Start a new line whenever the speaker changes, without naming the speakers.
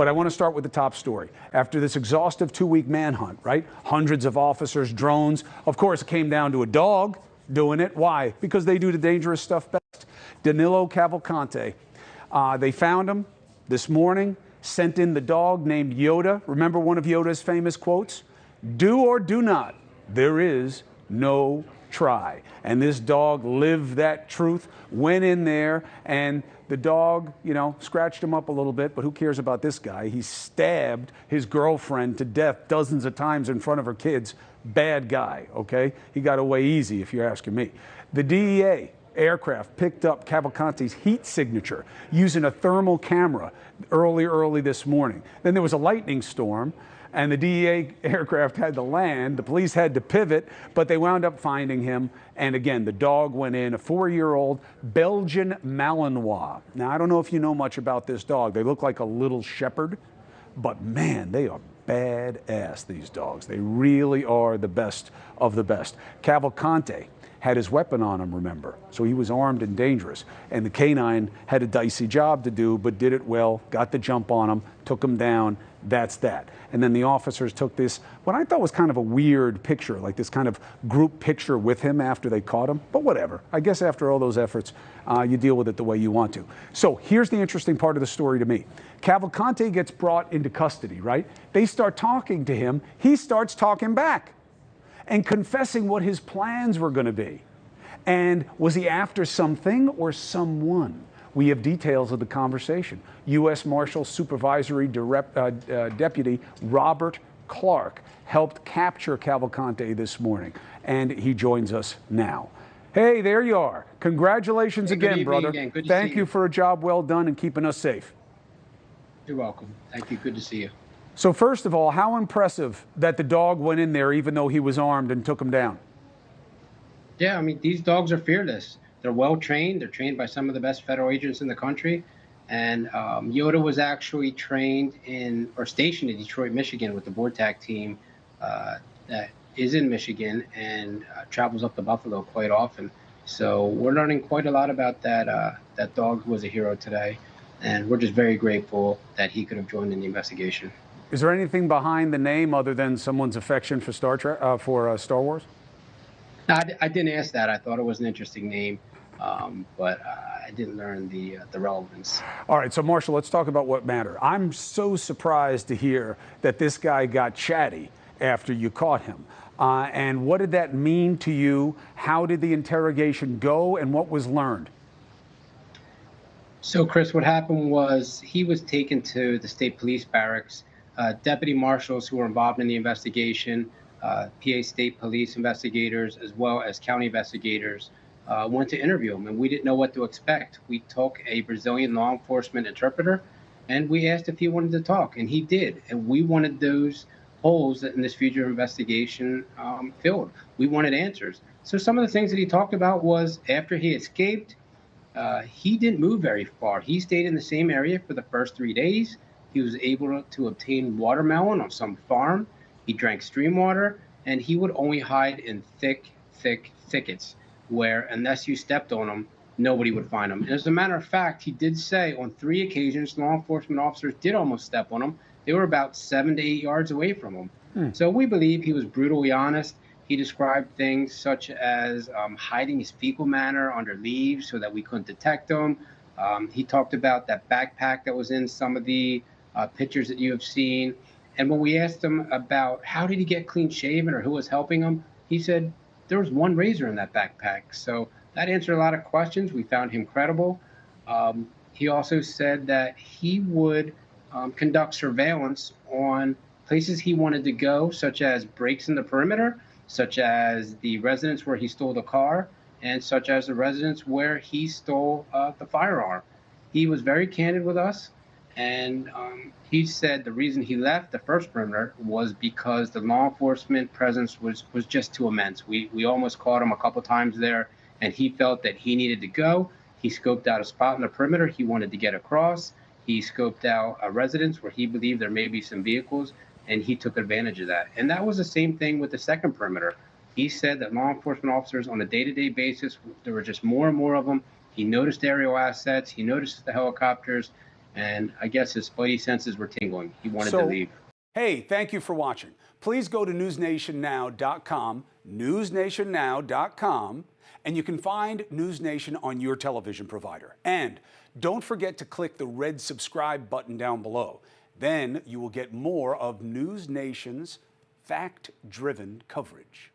But I want to start with the top story. After this exhaustive 2-week manhunt, right? Hundreds of officers, drones. Of course, it came down to a dog doing it. Why? Because they do the dangerous stuff best. Danelo Cavalcante. They found him this morning, sent in the dog named Yoda. Remember one of Yoda's famous quotes? Do or do not. There is no try. And this dog lived that truth, went in there, and the dog, you know, scratched him up a little bit, but who cares about this guy? He stabbed his girlfriend to death dozens of times in front of her kids. Bad guy, okay? He got away easy, if you're asking me. The DEA aircraft picked up Cavalcante's heat signature using a thermal camera early this morning. Then there was a lightning storm, and the DEA aircraft had to land. The police had to pivot, but they wound up finding him. And again, the dog went in, a 4-year-old Belgian Malinois. Now, I don't know if you know much about this dog. They look like a little shepherd, but man, they are badass, these dogs. They really are the best of the best. Cavalcante had his weapon on him, remember, so he was armed and dangerous. And the canine had a dicey job to do, but did it well, got the jump on him, took him down. That's that. And then the officers took this, what I thought was kind of a weird picture, like this kind of group picture with him after they caught him. But whatever. I guess after all those efforts, you deal with it the way you want to. So here's the interesting part of the story to me. Cavalcante gets brought into custody, right? They start talking to him. He starts talking back and confessing what his plans were going to be. And was he after something or someone? We have details of the conversation. U.S. Marshal Supervisory Deputy Robert Clark helped capture Cavalcante this morning, and he joins us now. Hey, there you are. Congratulations again, brother. Thank you for a job well done and keeping us safe.
You're welcome. Thank you. Good to see you.
So first of all, how impressive that the dog went in there even though he was armed and took him down.
Yeah, I mean, these dogs are fearless. They're well trained. They're trained by some of the best federal agents in the country. And Yoda was actually trained or stationed in Detroit, Michigan with the BORTAC team that is in Michigan and travels up to Buffalo quite often. So we're learning quite a lot about that. That dog was a hero today. And we're just very grateful that he could have joined in the investigation.
Is there anything behind the name other than someone's affection for Star Wars?
I didn't ask that. I thought it was an interesting name. But I didn't learn the relevance.
All right, so Marshal, let's talk about what mattered. I'm so surprised to hear that this guy got chatty after you caught him. And what did that mean to you? How did the interrogation go, and what was learned?
So, Chris, what happened was he was taken to the state police barracks. Deputy marshals who were involved in the investigation, PA State Police investigators, as well as county investigators, went to interview him, and we didn't know what to expect. We took a Brazilian law enforcement interpreter, and we asked if he wanted to talk, and he did. And we wanted those holes in this future investigation filled. We wanted answers. So some of the things that he talked about was after he escaped, he didn't move very far. He stayed in the same area for the first 3 days. He was able to obtain watermelon on some farm. He drank stream water, and he would only hide in thick thickets where unless you stepped on him, nobody would find him. And as a matter of fact, he did say on 3 occasions, law enforcement officers did almost step on him. They were about 7 to 8 yards away from him. So we believe he was brutally honest. He described things such as hiding his fecal matter under leaves so that we couldn't detect him. He talked about that backpack that was in some of the pictures that you have seen. And when we asked him about how did he get clean shaven or who was helping him, he said there was one razor in that backpack. So that answered a lot of questions. We found him credible. He also said that he would conduct surveillance on places he wanted to go, such as breaks in the perimeter, such as the residence where he stole the car, and such as the residence where he stole the firearm. He was very candid with us, and he said the reason he left the first perimeter was because the law enforcement presence was just too immense. We almost caught him a couple times there, and he felt that he needed to go. He scoped out a spot in the perimeter he wanted to get across. He scoped out a residence where he believed there may be some vehicles, and he took advantage of that. And that was the same thing with the second perimeter. He said that law enforcement officers on a day-to-day basis, there were just more and more of them. He noticed aerial assets. He noticed the helicopters. And I guess his spidey senses were tingling. He wanted to leave.
Hey, thank you for watching. Please go to newsnationnow.com, newsnationnow.com, and you can find NewsNation on your television provider. And don't forget to click the red subscribe button down below. Then you will get more of NewsNation's fact-driven coverage.